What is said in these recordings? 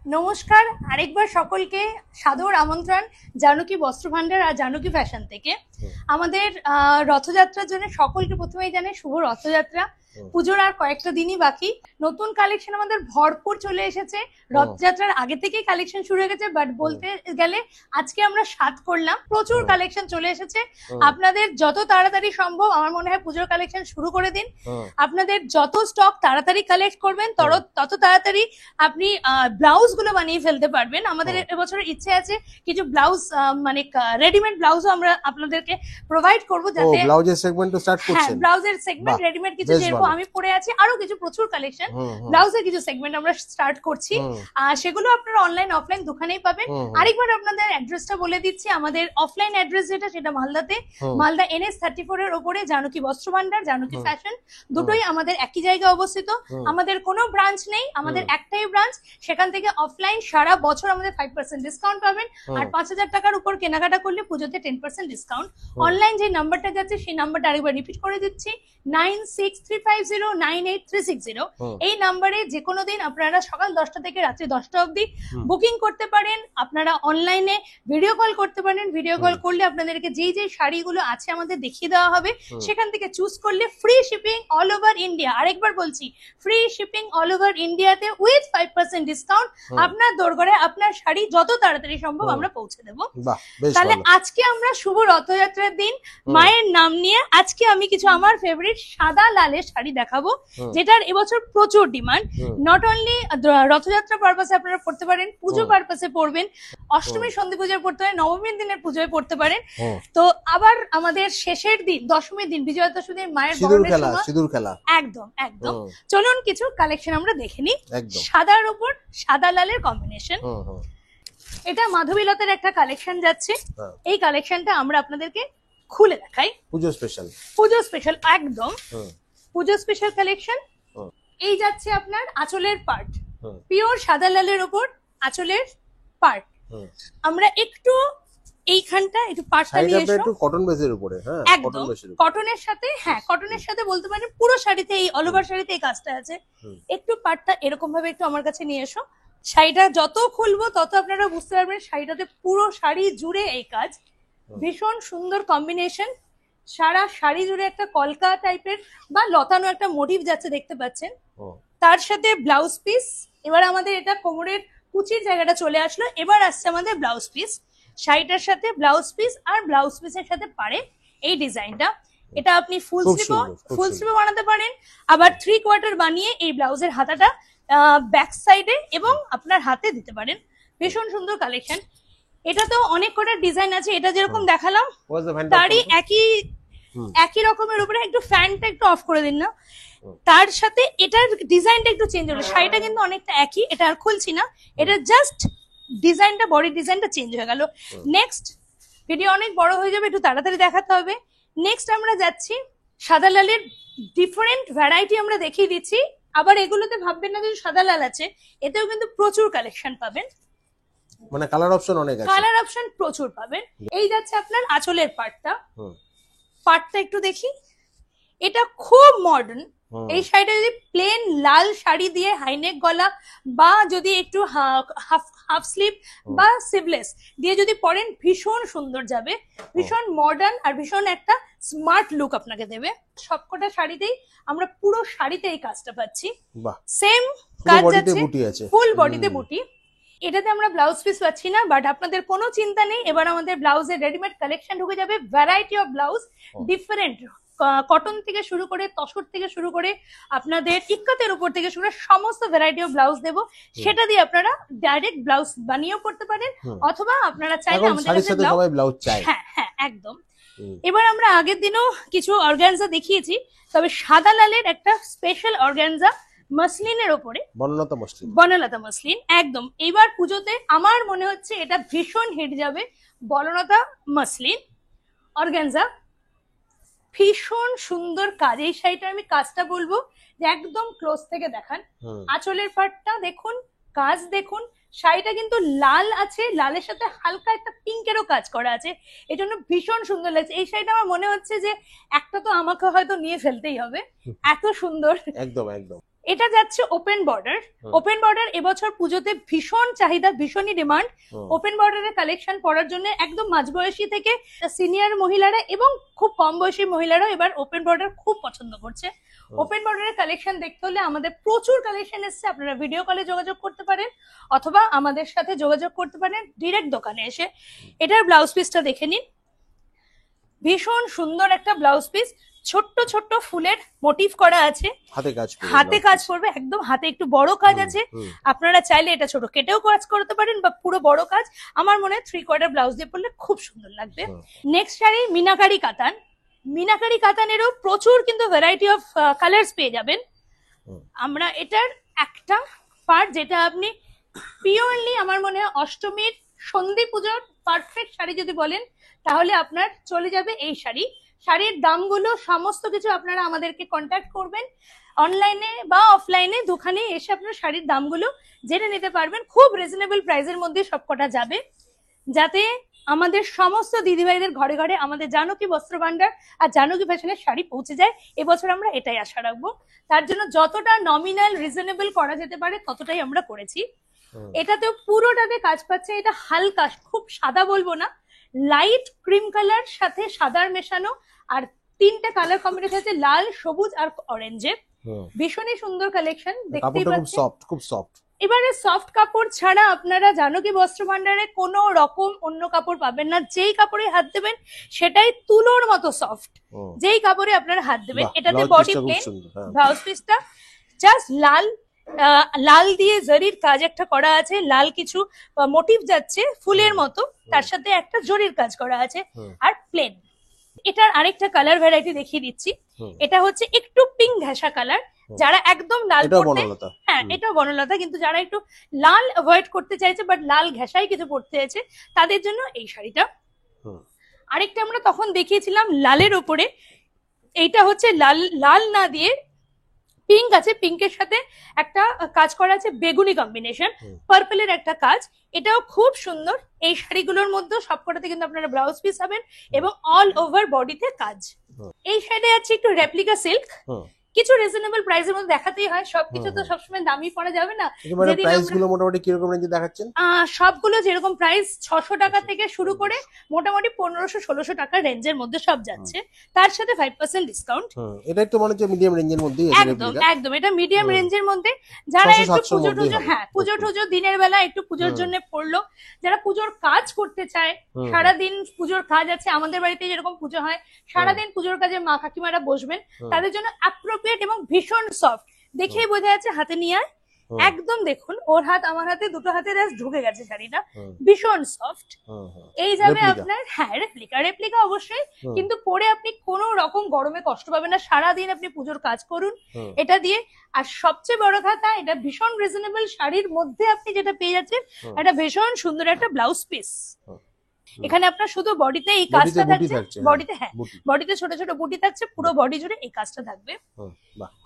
নমস্কার, আরেকবার সকলকে সাদর আমন্ত্রণ জানকী বস্ত্র ভান্ডার আর জানকী ফ্যাশন থেকে। আমাদের রথযাত্রার জন্য সকলকে প্রথমেই জানাই শুভ রথযাত্রা। পুজোর আর কয়েকটা দিনই বাকি। নতুন কালেকশন আমাদের ভরপুর চলে এসেছে। রথযাত্রার আগে থেকেই কালেকশন শুরু হয়ে গেছে, বাট বলতে গেলে আজকে আমরা 7 করলাম। প্রচুর কালেকশন চলে এসেছে। আপনাদের যত তাড়াতাড়ি সম্ভব আমার মনে হয় পুজোর কালেকশন শুরু করে দিন। আপনাদের যত স্টক তাড়াতাড়ি কালেক্ট করবেন তত তাড়াতাড়ি আপনি ব্লাউজ গুলো বানিয়ে ফেলতে পারবেন। আমাদের এবছরের ইচ্ছে আছে কিছু ব্লাউজ মানে রেডিমেড ব্লাউজও আমরা আপনাদেরকে প্রোভাইড করব, যাতে ব্লাউজের সেগমেন্ট স্টার্ট করছেন। ব্লাউজের সেগমেন্ট রেডিমেড কিছু যেরকম আমি পরে আছি, আরো কিছু প্রচুর কালেকশন ব্লাউজের কিছু সেগমেন্ট আমরা স্টার্ট করছি। সেগুলো আপনারা অনলাইন অফলাইন দুখানেই পাবেন। আরেকবার আপনাদের অ্যাড্রেসটা বলে দিচ্ছি। আমাদের অফলাইন অ্যাড্রেস যেটা, সেটা মালদাতে, মালদা NS 34 এর উপরে জানকী বস্ত্র ভান্ডার, জানকী ফ্যাশন, দুটোই আমাদের একই জায়গায় অবস্থিত। আমাদের কোনো ব্রাঞ্চ নেই, আমাদের একটাই ব্রাঞ্চ। সেখান থেকে অফলাইন সারা বছর আমাদের 5% ডিসকাউন্ট পাবেন, আর 5000 টাকার উপর কেনাকাটা করলে পুজোতে 10% ডিসকাউন্ট। অনলাইন যে নাম্বারটা যাচ্ছে সেই নাম্বারটা আরেকবার রিপিট করে দিচ্ছি, 9635098360। এই নাম্বারে যে কোনো দিন আপনারা সকাল 10টা থেকে রাত্রি 10টা অবধি বুকিং করতে পারেন। আপনারা অনলাইনে ভিডিও কল করতে পারেন। ভিডিও কল করলে আপনাদেরকে যেই শাড়িগুলো আছে আমাদের দেখিয়ে দেওয়া হবে। সেখান থেকে চুজ করলে free shipping all over India. আরেকবার বলছি, ফ্রি শিপিং অল ওভার ইন্ডিয়াতে উইথ 5% ডিসকাউন্ট। আপনার দোরগোড়ায় আপনার শাড়ি যত তাড়াতাড়ি সম্ভব আমরা পৌঁছে দেবো। তাহলে আজকে আমরা শুভ রথযাত্রার দিন মায়ের নাম নিয়ে আজকে আমি কিছু আমার ফেভারিট সাদা লালের শাড়ি দেখাবো, যেটার এবছর প্রচুর ডিমান্ড। নট অনলি রথযাত্রা পারপাসে আপনারা পড়তে পারেন, পুজো পারপাসে পড়বেন, অষ্টমীর সন্ধি পূজায় পড়তে পারেন, নবমীর দিনের পুজোয় পড়তে পারেন। তো আবার আমাদের শেষের দিন দশমীর দিন বিজয়া দশমীর মায়ের সিঁদুর খেলা একদম একদম। চলুন কিছু কালেকশন আমরা দেখে নিই। সাদার উপর সাদা লালের কম্বিনেশন। এটা মাধবীলতার একটা কালেকশন যাচ্ছে। এই কালেকশনটা আমরা আপনাদেরকে খুলে দেখাই। পুজো স্পেশাল একদম পুজো স্পেশাল কালেকশন। এই যাচ্ছে আপনার আঁচলের পার্ট, পিওর সাদা লালের উপর আঁচলের পার্ট। আমরা একটু এইখানটা একটু পার্টটা নিয়ে এসো, একটু কটন বেসের উপরে। হ্যাঁ, একদম কটনের সাথে, হ্যাঁ কটনের সাথে বলতে পারেন পুরো শাড়িতে, এই অল ওভার শাড়িতে এই কাজটা আছে। একটু পার্টটা এরকম ভাবে একটু আমার কাছে নিয়ে এসো। শাড়িটা যত খুলবো তত আপনারা বুঝতে পারবেন শাড়িটাতে পুরো শাড়ি জুড়ে এই কাজ। ভীষণ সুন্দর কম্বিনেশন। সারা শাড়ি জুড়ে একটা কলকা টাইপের বা লতানো একটা মোটিভ যাচ্ছে, দেখতে পাচ্ছেন। তার সাথে ব্লাউজ পিস। এবার আমাদের এটা কোমরের কুচির জায়গাটা চলে আসলো। এবার আসছে আমাদের ব্লাউজ পিস। শাড়িটার সাথে ব্লাউজ পিস আর ব্লাউজ পিসের সাথে পারে এই ডিজাইনটা। এটা আপনি ফুল স্লিভও বানাতে পারেন, আবার 3/4 বানিয়ে এই ব্লাউজের হাতাটা ব্যাক সাইডে এবং আপনার হাতে দিতে পারেন। ভীষণ সুন্দর কালেকশন। এটা তো অনেক কটা ডিজাইন আছে। এটা যেরকম দেখালাম তারই একই রকমের উপরে একটু ফ্যানটা একটু অফ করে দিন না। তার সাথে এটার ডিজাইনটা একটু চেঞ্জ হলো। শাড়িটা কিন্তু অনেকটা একই, এটা আর খুলছি না। এটা জাস্ট ডিজাইনটা, বডি ডিজাইনটা চেঞ্জ হয়ে গেল। নেক্সট ভিডিও অনেক বড় হয়ে যাবে, একটু তাড়াতাড়ি দেখাতে হবে। নেক্সট আমরা যাচ্ছি সাদা লালের ডিফারেন্ট ভ্যারাইটি আমরা দেখিয়ে দিচ্ছি। আবার এগুলোতে ভাববেন না যে সাদা লাল আছে, এতেও কিন্তু প্রচুর কালেকশন পাবেন। মানে কালার অপশন অনেক আছে, কালার অপশন প্রচুর পাবেন। এই যাচ্ছে আপনার আঁচলের পার্টটা একটু দেখি। এটা খুব মডার্ন। এই শাড়িটা যদি প্লেন লাল শাড়ি দিয়ে হাইনেক গলা বা যদি একটু হাফ স্লিভ বা স্লিভলেস দিয়ে যদি পরেন, ভীষণ সুন্দর যাবে। ভীষণ মডার্ন আর ভীষণ একটা স্মার্ট লুক আপনাকে দেবে। সবকটা শাড়িতেই আমরা পুরো শাড়িতে এই কাজটা পাচ্ছি। সেম কাজ যাচ্ছে, ফুল বডিতে বুটি। এটাতে আমরা ব্লাউজ পিস পাচ্ছি না, বাট আপনাদের কোনো চিন্তা নেই। এবার আমাদের ব্লাউজের রেডিমেড কালেকশন ঢুকে যাবে। Variety of blouse, different cotton থেকে শুরু করে তসর থেকে শুরু করে আপনাদের ইক্কাতের উপর থেকে শুরু করে সমস্ত ভ্যারাইটি অফ ব্লাউজ দেবো। সেটা দিয়ে আপনারা ডাইরেক্ট ব্লাউজ বানিয়েও পড়তে পারেন, অথবা আপনারা চাইলে আমাদের কাছে ব্লাউজ চাই। হ্যাঁ হ্যাঁ একদম। এবার আমরা আগের দিনও কিছু অর্গানজা দেখিয়েছি, তবে সাদা লালের একটা স্পেশাল অর্গানজা মসলিনের ওপরে, বনলতা মসলিন একদম। এইবার পুজোতে আমার মনে হচ্ছে এটা ভীষণ হিট যাবে। বনলতা মসলিন অর্গানজা, ভীষণ সুন্দর কাজ। এই শাড়িটা আমি কাজটা বলবো যে একদম ক্লোজ থেকে দেখান। আঁচলের পাটটা দেখুন, কাজ দেখুন। শাড়িটা কিন্তু লাল আছে, লালের সাথে হালকা একটা পিঙ্কেরও কাজ করা আছে, এই জন্য ভীষণ সুন্দর লাগছে। এই শাড়িটা আমার মনে হচ্ছে যে একটা তো আমাকে হয়তো নিয়ে ফেলতেই হবে, এত সুন্দর। একদম একদম এটা যাচ্ছে ওপেন বর্ডার। ওপেন বর্ডার এবছর পুজোতে ভীষণ চাহিদা, ভীষণই ডিমান্ড। ওপেন বর্ডারের কালেকশন পরার জন্য একদম মাঝবয়সী থেকে সিনিয়র মহিলারা এবং খুব কম বয়সী মহিলারাও এবার ওপেন বর্ডার খুব পছন্দ করছে। ওপেন বর্ডারের কালেকশন দেখতে হলে আমাদের প্রচুর কালেকশন এসছে, আপনারা ভিডিও কলে যোগাযোগ করতে পারেন অথবা আমাদের সাথে যোগাযোগ করতে পারেন ডিরেক্ট দোকানে এসে। এটার ব্লাউজ পিসটা দেখে নিন, ভীষণ সুন্দর একটা ব্লাউজ পিস, ছোট্ট ছোট্ট ফুলের মোটিভ করা আছে, হাতে কাজ করবে, একদম হাতে একটু বড় কাজ আছে। আপনারা চাইলে এটা ছোট কেটেও কাজ করতে পারেন বা পুরো বড় কাজ, আমার মনে হয় 3/4 ব্লাউজ দিয়ে পরলে খুব সুন্দর লাগবে। নেক্সট শাড়ি মিনাকারি কাতান। মিনাকারি কাতানেরও প্রচুর কিন্তু ভ্যারাইটি অফ কালার্স পেয়ে যাবেন। আমরা এটার একটা পার্ট যেটা আপনি পিওরলি আমার মনে হয় অষ্টমীর সন্ধি পুজোর পারফেক্ট শাড়ি যদি বলেন তাহলে আপনার চলে যাবে এই শাড়ি। শাড়ির দামগুলো সমস্ত কিছু আপনারা আমাদেরকে কন্ট্যাক্ট করবেন, অনলাইনে বা অফলাইনে দোকানে এসে আপনার শাড়ির দামগুলো জেনে নিতে পারবেন। খুব রিজনেবল প্রাইসের মধ্যে সবকটা যাবে, যাতে আমাদের সমস্ত দিদিভাইদের ঘরে ঘরে আমাদের জানকী বস্ত্র ভান্ডার আর জানকী ফ্যাশনের শাড়ি পৌঁছে যায়। এবছর আমরা এটাই আশা রাখবো, তার জন্য যতটা নমিনাল রিজনেবল করা যেতে পারে ততটাই আমরা করেছি। এটাতেও পুরোটাতে কাজ পাচ্ছে, এটা হালকা, খুব সাদা বলবো না, লাইট ক্রিম কালার সাথে সাদার মেশানো, আর 3টে কালার কম্বিনেশন আছে, লাল, সবুজ আর অরেঞ্জে। ভীষণই সুন্দর কালেকশন, দেখতেই পাচ্ছেন খুব সফট। এবারে সফট কাপড় ছাড়া আপনারা জানকী বস্ত্র ভান্ডারে কোনো রকম অন্য কাপড় পাবেন না, যেই কাপড়ে হাত দেবেন সেটাই তুলোর মতো সফট, যেই কাপড়ে আপনারা হাত দেবেন। এটাতে বডি প্লেন, ব্লাউজ পিসটা জাস্ট লাল দিয়ে জরির কাজ একটা করা আছে, লাল কিছু মোটিভ যাচ্ছে ফুলের মতো, তার সাথে একটা জরির কাজ করা আছে, আর প্লেন। এটার আরেকটা কালার ভ্যারাইটি দেখিয়ে দিচ্ছি, এটা হচ্ছে একটু পিঙ্ক ঘেঁষা কালার। যারা একদম লাল পড়তে, হ্যাঁ এটাও বনলতা, কিন্তু যারা একটু লাল অ্যাভয়েড করতে চাইছে বাট লাল ঘেঁষাই কিছু পড়তে চাইছে তাদের জন্য এই শাড়িটা। আরেকটা আমরা তখন দেখিয়েছিলাম লালের ওপরে, এইটা হচ্ছে লাল না দিয়ে পিঙ্ক আছে, পিঙ্কের সাথে একটা কাজ করা আছে বেগুনি কম্বিনেশন, পার্পলের একটা কাজ, এটাও খুব সুন্দর। এই শাড়িগুলোর মধ্যে সবকটাতে কিন্তু আপনারা ব্লাউজ পিস পাবেন এবং অল ওভার বডিতে কাজ। এই শাড়িটা আছে একটু রেপ্লিকা সিল্ক, কিছু রিজনেবল প্রাইসের মধ্যে দেখাতেই হয়, সবকিছু তো সবসময় দামি পড়া যাবে না। প্রাইসগুলো মোটামুটি কিরকম রেঞ্জে দেখাচ্ছেন? সবগুলো যেরকম প্রাইস 600 টাকা থেকে শুরু করে মোটামুটি 1500-1600 টাকার রেঞ্জের মধ্যে সব যাচ্ছে, তার সাথে 5% ডিসকাউন্ট। এটা একটু মনে হচ্ছে মিডিয়াম রেঞ্জের মধ্যেই আছে। একদম এটা মিডিয়াম রেঞ্জের মধ্যে। যারা একটু পুজো টুজো, হ্যাঁ পুজো টুজো দিনের বেলা একটু পুজোর জন্য পড়লো, যারা পুজোর কাজ করতে চায়, সারাদিন পুজোর কাজ আছে, আমাদের বাড়িতে যেরকম পুজো হয় সারাদিন পুজোর কাজে মা কাকিমারা বসবেন, তাদের জন্য অ্যাপ্রোপ্রিয়েট এবং ভীষণ সফট, দেখেই বোঝা যাচ্ছে হাতে নিয়ে একদম দেখুন ওর হাত আমার হাতে, দুটো হাতে ঢুকে গেছে শাড়িটা, ভীষণ সফট। এই যাবে আপনার, হ্যাঁ রেপ্লিকা অবশ্যই, কিন্তু পরে আপনি কোনো রকম গরমে কষ্ট পাবেন না, সারাদিন আপনি পুজোর কাজ করুন এটা দিয়ে। আর সবচেয়ে বড় কথা, এটা ভীষণ রিজনেবল শাড়ির মধ্যে আপনি যেটা পেয়ে যাচ্ছেন এটা ভীষণ সুন্দর একটা ব্লাউজ পিস। এখানে আপনার শুধু বডিতে এই কাজটা থাকছে, বডিতে, হ্যাঁ বডিতে ছোট ছোট বুটি থাকছে, পুরো বডি জুড়ে এই কাজটা থাকবে।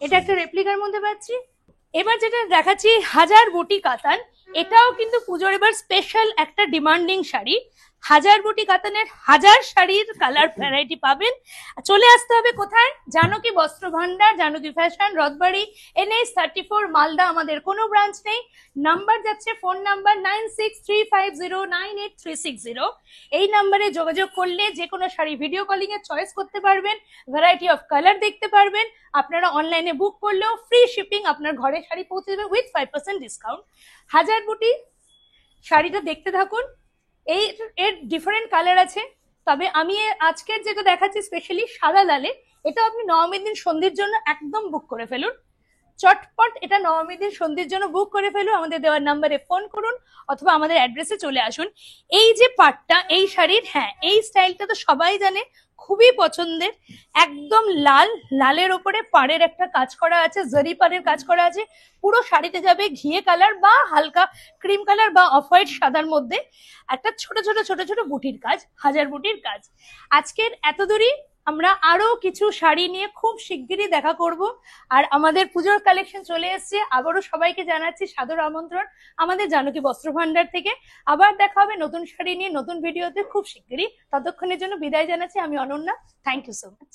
এটা একটা রেপ্লিকার মধ্যে পাচ্ছি। এবার যেটা দেখাচ্ছি হাজার বুটি কাতান, এটাও কিন্তু পুজোর এবার স্পেশাল একটা ডিমান্ডিং শাড়ি। হাজার বুটি কাতানের হাজার শাড়ির কালার ভ্যারাইটি পাবেন। চলে আসতে হবে কোথায়? জানকী বস্ত্র ভান্ডার, জানকী ফ্যাশন, রথবাড়ি, NH 34 মালদা। আমাদের কোনো ব্রাঞ্চ নেই। নাম্বার যাচ্ছে, ফোন নাম্বার 9635098360। এই নাম্বারে যোগাযোগ করলে যে কোনো শাড়ি ভিডিও কলিং এ চয়েস করতে পারবেন, ভ্যারাইটি অফ কালার দেখতে পারবেন। আপনারা অনলাইনে বুক করলেও ফ্রি শিপিং, আপনার ঘরে শাড়ি পৌঁছে যাবে উইথ 5% ডিসকাউন্ট। হাজার বুটি শাড়িটা দেখতে থাকুন, এর ডিফারেন্ট কালার আছে, তবে আমি আজকের যেটা দেখাচ্ছি স্পেশালি সাদা লালে, এটা আপনি নবমীর দিন সন্ধির জন্য একদম বুক করে ফেলুন, চটপট এটা নবমীর দিন সন্ধির জন্য বুক করে ফেলুন। আমাদের দেওয়ার নাম্বারে ফোন করুন অথবা আমাদের অ্যাড্রেসে চলে আসুন। এই যে পাটটা এই শাড়ির, হ্যাঁ এই স্টাইলটা তো সবাই জানে, খুবই পছন্দের, একদম লালের ওপরে পাড়ের একটা কাজ করা আছে, জরি পাড়ের কাজ করা আছে, পুরো শাড়িতে যাবে ঘিয়ে কালার বা হালকা ক্রিম কালার বা অফ হোয়াইট সাদার মধ্যে একটা ছোট ছোট বুটির কাজ, হাজার বুটির কাজ। আজকের এত দূরই, আমরা আরো কিছু শাড়ি নিয়ে খুব শিগগিরই দেখা করব। আর আমাদের পুজোর কালেকশন চলে এসছে, আবারও সবাইকে জানাচ্ছি সাদর আমন্ত্রণ আমাদের জানকী বস্ত্র ভান্ডার থেকে। আবার দেখা হবে নতুন শাড়ি নিয়ে নতুন ভিডিওতে খুব শিগগিরই। ততক্ষণের জন্য বিদায় জানাচ্ছি আমি Ananya. Thank you so much.